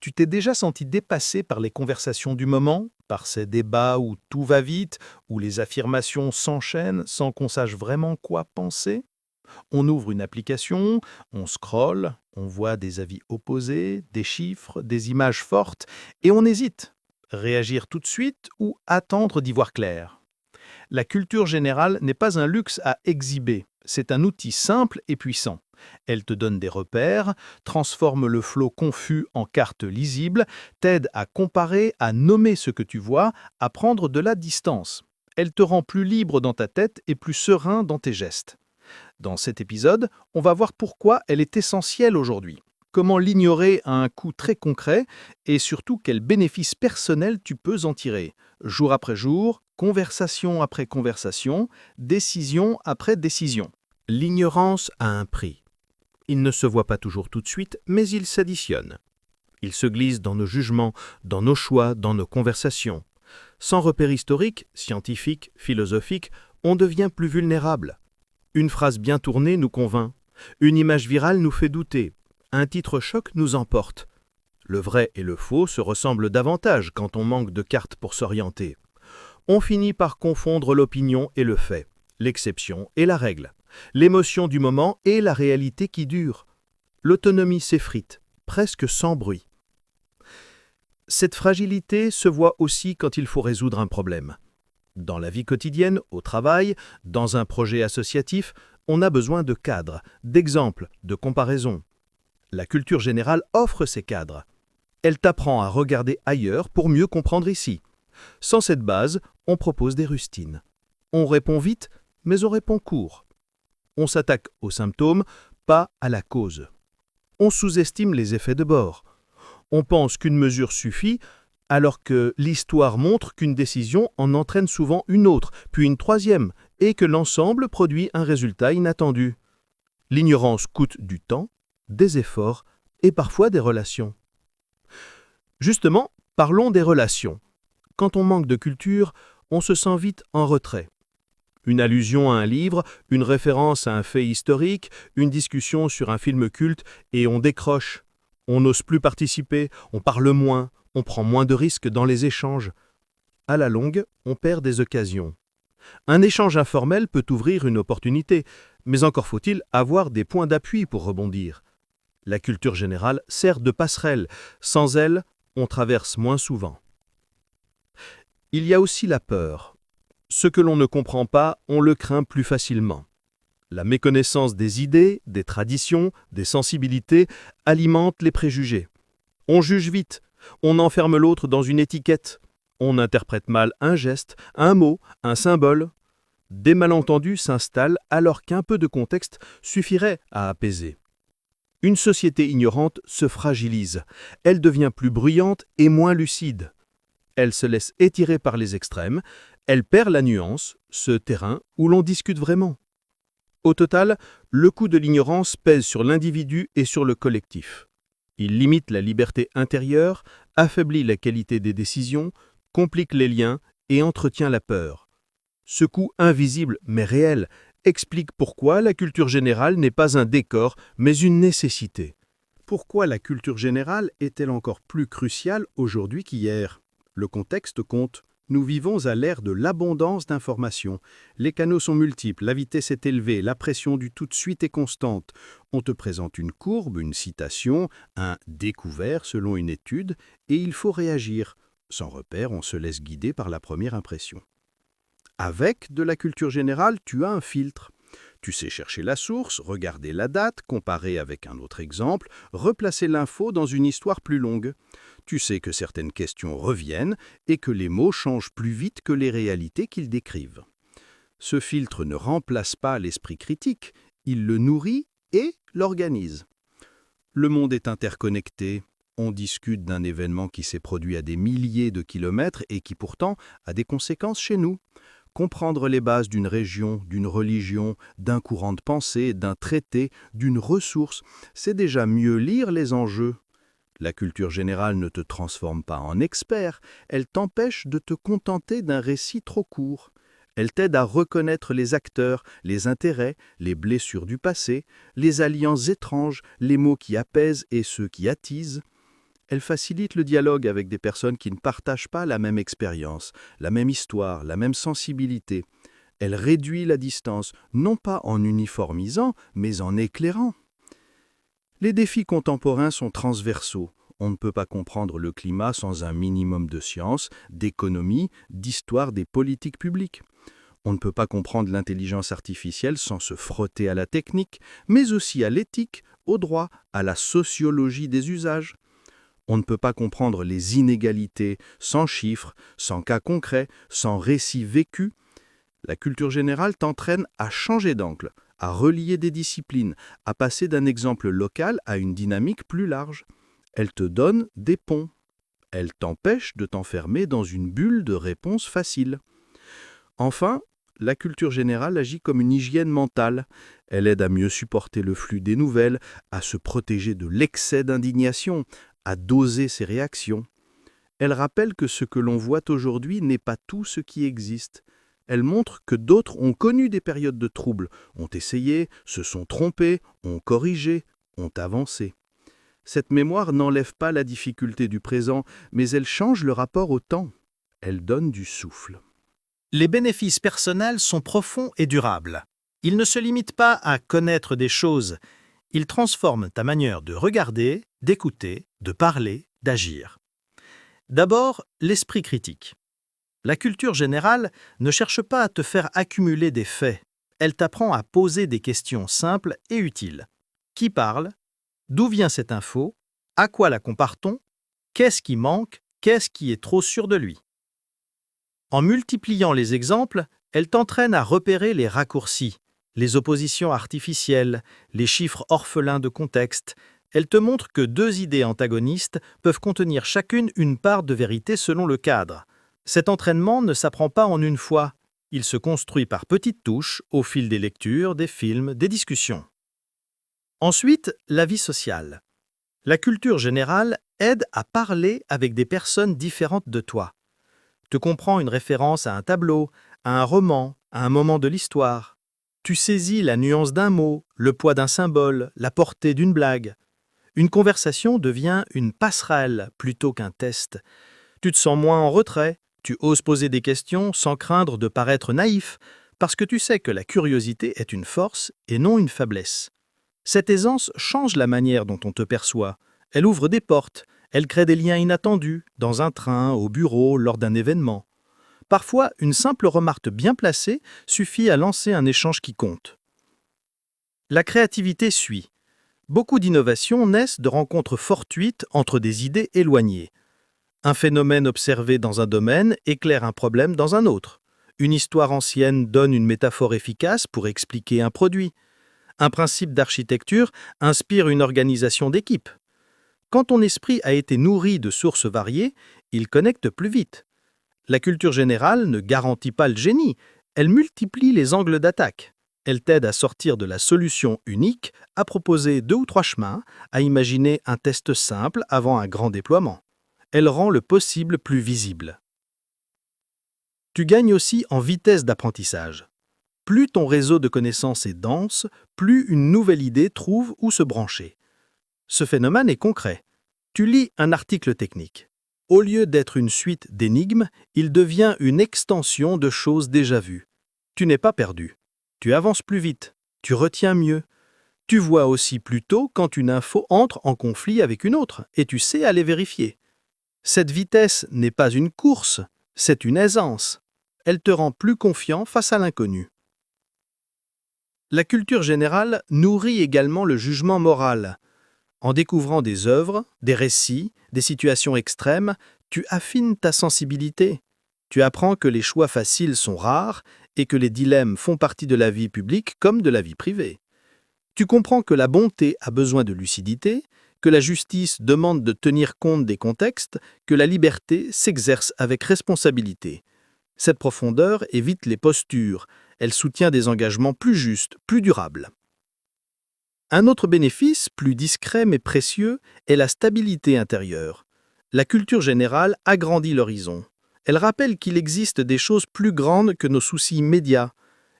Tu t'es déjà senti dépassé par les conversations du moment, par ces débats où tout va vite, où les affirmations s'enchaînent sans qu'on sache vraiment quoi penser? On ouvre une application, on scrolle, on voit des avis opposés, des chiffres, des images fortes, et on hésite. Réagir tout de suite ou attendre d'y voir clair? La culture générale n'est pas un luxe à exhiber, c'est un outil simple et puissant. Elle te donne des repères, transforme le flot confus en carte lisible, t'aide à comparer, à nommer ce que tu vois, à prendre de la distance. Elle te rend plus libre dans ta tête et plus serein dans tes gestes. Dans cet épisode, on va voir pourquoi elle est essentielle aujourd'hui, comment l'ignorer a un coût très concret et surtout quels bénéfices personnels tu peux en tirer, jour après jour, conversation après conversation, décision après décision. L'ignorance a un prix. Il ne se voit pas toujours tout de suite, mais il s'additionne. Il se glisse dans nos jugements, dans nos choix, dans nos conversations. Sans repère historique, scientifique, philosophique, on devient plus vulnérable. Une phrase bien tournée nous convainc. Une image virale nous fait douter. Un titre choc nous emporte. Le vrai et le faux se ressemblent davantage quand on manque de cartes pour s'orienter. On finit par confondre l'opinion et le fait, l'exception et la règle, l'émotion du moment et la réalité qui dure. L'autonomie s'effrite, presque sans bruit. Cette fragilité se voit aussi quand il faut résoudre un problème. Dans la vie quotidienne, au travail, dans un projet associatif, on a besoin de cadres, d'exemples, de comparaisons. La culture générale offre ces cadres. Elle t'apprend à regarder ailleurs pour mieux comprendre ici. Sans cette base, on propose des rustines. On répond vite, mais on répond court. On s'attaque aux symptômes, pas à la cause. On sous-estime les effets de bord. On pense qu'une mesure suffit, alors que l'histoire montre qu'une décision en entraîne souvent une autre, puis une troisième, et que l'ensemble produit un résultat inattendu. L'ignorance coûte du temps, des efforts et parfois des relations. Justement, parlons des relations. Quand on manque de culture, on se sent vite en retrait. Une allusion à un livre, une référence à un fait historique, une discussion sur un film culte, et on décroche. On n'ose plus participer, on parle moins, on prend moins de risques dans les échanges. À la longue, on perd des occasions. Un échange informel peut ouvrir une opportunité, mais encore faut-il avoir des points d'appui pour rebondir. La culture générale sert de passerelle. Sans elle, on traverse moins souvent. Il y a aussi la peur. Ce que l'on ne comprend pas, on le craint plus facilement. La méconnaissance des idées, des traditions, des sensibilités alimente les préjugés. On juge vite, on enferme l'autre dans une étiquette, on interprète mal un geste, un mot, un symbole. Des malentendus s'installent alors qu'un peu de contexte suffirait à apaiser. Une société ignorante se fragilise, elle devient plus bruyante et moins lucide. Elle se laisse étirer par les extrêmes, elle perd la nuance, ce terrain où l'on discute vraiment. Au total, le coût de l'ignorance pèse sur l'individu et sur le collectif. Il limite la liberté intérieure, affaiblit la qualité des décisions, complique les liens et entretient la peur. Ce coût invisible mais réel explique pourquoi la culture générale n'est pas un décor mais une nécessité. Pourquoi la culture générale est-elle encore plus cruciale aujourd'hui qu'hier? Le contexte compte. Nous vivons à l'ère de l'abondance d'informations. Les canaux sont multiples, la vitesse est élevée, la pression du tout de suite est constante. On te présente une courbe, une citation, un découvert selon une étude, et il faut réagir. Sans repère, on se laisse guider par la première impression. Avec de la culture générale, tu as un filtre. Tu sais chercher la source, regarder la date, comparer avec un autre exemple, replacer l'info dans une histoire plus longue. Tu sais que certaines questions reviennent et que les mots changent plus vite que les réalités qu'ils décrivent. Ce filtre ne remplace pas l'esprit critique, il le nourrit et l'organise. Le monde est interconnecté. On discute d'un événement qui s'est produit à des milliers de kilomètres et qui pourtant a des conséquences chez nous. Comprendre les bases d'une région, d'une religion, d'un courant de pensée, d'un traité, d'une ressource, c'est déjà mieux lire les enjeux. La culture générale ne te transforme pas en expert, elle t'empêche de te contenter d'un récit trop court. Elle t'aide à reconnaître les acteurs, les intérêts, les blessures du passé, les alliances étranges, les mots qui apaisent et ceux qui attisent. Elle facilite le dialogue avec des personnes qui ne partagent pas la même expérience, la même histoire, la même sensibilité. Elle réduit la distance, non pas en uniformisant, mais en éclairant. Les défis contemporains sont transversaux. On ne peut pas comprendre le climat sans un minimum de science, d'économie, d'histoire des politiques publiques. On ne peut pas comprendre l'intelligence artificielle sans se frotter à la technique, mais aussi à l'éthique, au droit, à la sociologie des usages. On ne peut pas comprendre les inégalités sans chiffres, sans cas concrets, sans récits vécus. La culture générale t'entraîne à changer d'angle, à relier des disciplines, à passer d'un exemple local à une dynamique plus large. Elle te donne des ponts. Elle t'empêche de t'enfermer dans une bulle de réponses faciles. Enfin, la culture générale agit comme une hygiène mentale. Elle aide à mieux supporter le flux des nouvelles, à se protéger de l'excès d'indignation, à doser ses réactions. Elle rappelle que ce que l'on voit aujourd'hui n'est pas tout ce qui existe. Elle montre que d'autres ont connu des périodes de troubles, ont essayé, se sont trompés, ont corrigé, ont avancé. Cette mémoire n'enlève pas la difficulté du présent, mais elle change le rapport au temps. Elle donne du souffle. Les bénéfices personnels sont profonds et durables. Ils ne se limitent pas à connaître des choses. Ils transforment ta manière de regarder, d'écouter, de parler, d'agir. D'abord, l'esprit critique. La culture générale ne cherche pas à te faire accumuler des faits. Elle t'apprend à poser des questions simples et utiles. Qui parle? D'où vient cette info? À quoi la compare-t-on? Qu'est-ce qui manque? Qu'est-ce qui est trop sûr de lui? En multipliant les exemples, elle t'entraîne à repérer les raccourcis, les oppositions artificielles, les chiffres orphelins de contexte. Elle te montre que deux idées antagonistes peuvent contenir chacune une part de vérité selon le cadre. Cet entraînement ne s'apprend pas en une fois. Il se construit par petites touches au fil des lectures, des films, des discussions. Ensuite, la vie sociale. La culture générale aide à parler avec des personnes différentes de toi. Tu comprends une référence à un tableau, à un roman, à un moment de l'histoire. Tu saisis la nuance d'un mot, le poids d'un symbole, la portée d'une blague. Une conversation devient une passerelle plutôt qu'un test. Tu te sens moins en retrait, tu oses poser des questions sans craindre de paraître naïf, parce que tu sais que la curiosité est une force et non une faiblesse. Cette aisance change la manière dont on te perçoit. Elle ouvre des portes, elle crée des liens inattendus, dans un train, au bureau, lors d'un événement. Parfois, une simple remarque bien placée suffit à lancer un échange qui compte. La créativité suit. Beaucoup d'innovations naissent de rencontres fortuites entre des idées éloignées. Un phénomène observé dans un domaine éclaire un problème dans un autre. Une histoire ancienne donne une métaphore efficace pour expliquer un produit. Un principe d'architecture inspire une organisation d'équipe. Quand ton esprit a été nourri de sources variées, il connecte plus vite. La culture générale ne garantit pas le génie, elle multiplie les angles d'attaque. Elle t'aide à sortir de la solution unique, à proposer 2 ou 3 chemins, à imaginer un test simple avant un grand déploiement. Elle rend le possible plus visible. Tu gagnes aussi en vitesse d'apprentissage. Plus ton réseau de connaissances est dense, plus une nouvelle idée trouve où se brancher. Ce phénomène est concret. Tu lis un article technique. Au lieu d'être une suite d'énigmes, il devient une extension de choses déjà vues. Tu n'es pas perdu. Tu avances plus vite. Tu retiens mieux. Tu vois aussi plus tôt quand une info entre en conflit avec une autre et tu sais aller vérifier. Cette vitesse n'est pas une course, c'est une aisance. Elle te rend plus confiant face à l'inconnu. La culture générale nourrit également le jugement moral. En découvrant des œuvres, des récits, des situations extrêmes, tu affines ta sensibilité. Tu apprends que les choix faciles sont rares et que les dilemmes font partie de la vie publique comme de la vie privée. Tu comprends que la bonté a besoin de lucidité, que la justice demande de tenir compte des contextes, que la liberté s'exerce avec responsabilité. Cette profondeur évite les postures, elle soutient des engagements plus justes, plus durables. Un autre bénéfice, plus discret mais précieux, est la stabilité intérieure. La culture générale agrandit l'horizon. Elle rappelle qu'il existe des choses plus grandes que nos soucis immédiats.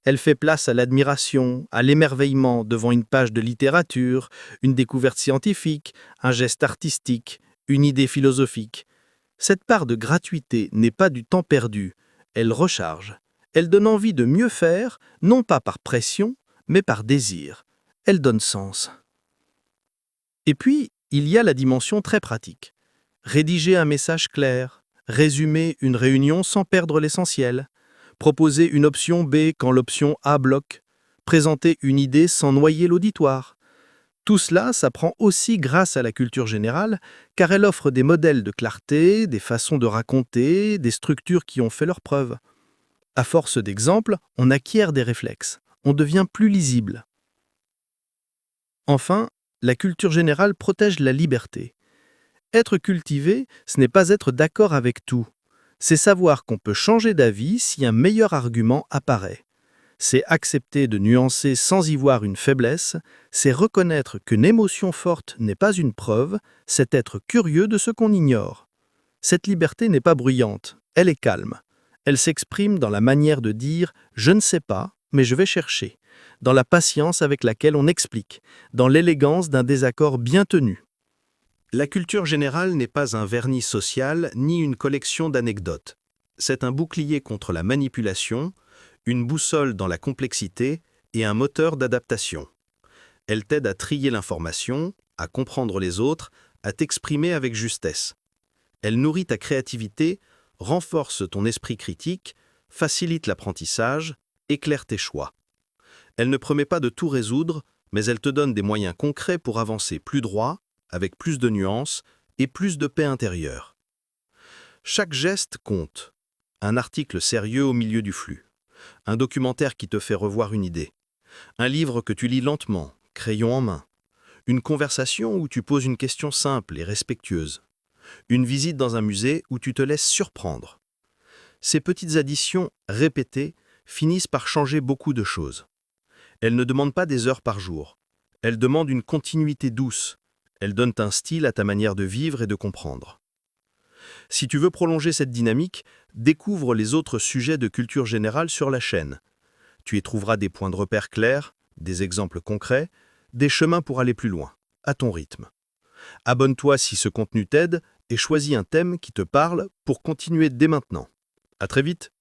Elle fait place à l'admiration, à l'émerveillement devant une page de littérature, une découverte scientifique, un geste artistique, une idée philosophique. Cette part de gratuité n'est pas du temps perdu, elle recharge. Elle donne envie de mieux faire, non pas par pression, mais par désir. Elle donne sens. Et puis, il y a la dimension très pratique. Rédiger un message clair, résumer une réunion sans perdre l'essentiel, proposer une option B quand l'option A bloque, présenter une idée sans noyer l'auditoire. Tout cela s'apprend aussi grâce à la culture générale, car elle offre des modèles de clarté, des façons de raconter, des structures qui ont fait leurs preuves. À force d'exemples, on acquiert des réflexes, on devient plus lisible. Enfin, la culture générale protège la liberté. Être cultivé, ce n'est pas être d'accord avec tout. C'est savoir qu'on peut changer d'avis si un meilleur argument apparaît. C'est accepter de nuancer sans y voir une faiblesse, c'est reconnaître qu'une émotion forte n'est pas une preuve, c'est être curieux de ce qu'on ignore. Cette liberté n'est pas bruyante, elle est calme. Elle s'exprime dans la manière de dire « je ne sais pas, mais je vais chercher », dans la patience avec laquelle on explique, dans l'élégance d'un désaccord bien tenu. La culture générale n'est pas un vernis social ni une collection d'anecdotes. C'est un bouclier contre la manipulation, une boussole dans la complexité et un moteur d'adaptation. Elle t'aide à trier l'information, à comprendre les autres, à t'exprimer avec justesse. Elle nourrit ta créativité, renforce ton esprit critique, facilite l'apprentissage, éclaire tes choix. Elle ne promet pas de tout résoudre, mais elle te donne des moyens concrets pour avancer plus droit, avec plus de nuances et plus de paix intérieure. Chaque geste compte. Un article sérieux au milieu du flux. Un documentaire qui te fait revoir une idée. Un livre que tu lis lentement, crayon en main. Une conversation où tu poses une question simple et respectueuse. Une visite dans un musée où tu te laisses surprendre. Ces petites additions répétées finissent par changer beaucoup de choses. Elles ne demandent pas des heures par jour. Elles demandent une continuité douce. Elles donnent un style à ta manière de vivre et de comprendre. Si tu veux prolonger cette dynamique, découvre les autres sujets de culture générale sur la chaîne. Tu y trouveras des points de repère clairs, des exemples concrets, des chemins pour aller plus loin, à ton rythme. Abonne-toi si ce contenu t'aide et choisis un thème qui te parle pour continuer dès maintenant. À très vite!